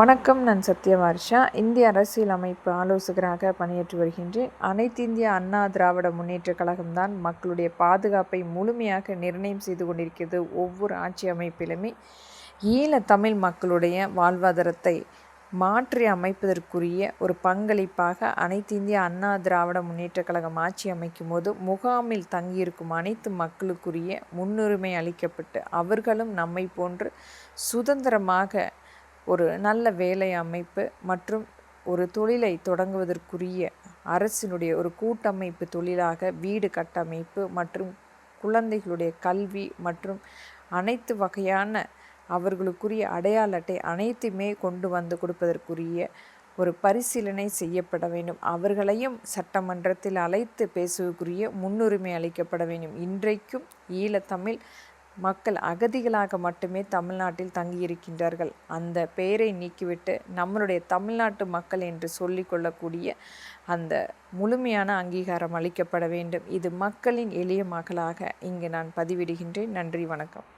வணக்கம். நான் சத்யவார்ஷா. இந்திய அரசியல் அமைப்பு ஆலோசகராக பணியாற்றி வருகின்றேன். அனைத்து இந்திய அண்ணா திராவிட முன்னேற்ற கழகம்தான் மக்களுடைய பாதுகாப்பை முழுமையாக நிர்ணயம் செய்து கொண்டிருக்கிறது. ஒவ்வொரு ஆட்சி அமைப்பிலுமே ஈழ தமிழ் மக்களுடைய வாழ்வாதாரத்தை மாற்றி அமைப்பதற்குரிய ஒரு பங்களிப்பாக அனைத்து இந்திய அண்ணா திராவிட முன்னேற்ற கழகம் ஆட்சி அமைக்கும் போது முகாமில் தங்கியிருக்கும் அனைத்து மக்களுக்குரிய முன்னுரிமை அளிக்கப்பட்டு அவர்களும் நம்மை போன்று சுதந்திரமாக ஒரு நல்ல வேலை அமைப்பு மற்றும் ஒரு தொழிலை தொடங்குவதற்குரிய அரசினுடைய ஒரு கூட்டமைப்பு தொழிலாக வீடு கட்டமைப்பு மற்றும் குழந்தைகளுடைய கல்வி மற்றும் அனைத்து வகையான அவர்களுக்குரிய அடையாள அட்டை அனைத்துமே கொண்டு வந்து கொடுப்பதற்குரிய ஒரு பரிசீலனை செய்யப்பட வேண்டும். அவர்களையும் சட்டமன்றத்தில் அழைத்து பேசுவதற்குரிய முன்னுரிமை அளிக்கப்பட வேண்டும். இன்றைக்கும் ஈழத்தமிழ் மக்கள் அகதிகளாக மட்டுமே தமிழ்நாட்டில் தங்கியிருக்கின்றார்கள். அந்த பெயரை நீக்கிவிட்டு நம்மளுடைய தமிழ்நாட்டு மக்கள் என்று சொல்லிக்கொள்ளக்கூடிய அந்த முழுமையான அங்கீகாரம் அளிக்கப்பட வேண்டும். இது மக்களின் எளிய மகளாக இங்கு நான் பதிவிடுகின்றேன். நன்றி, வணக்கம்.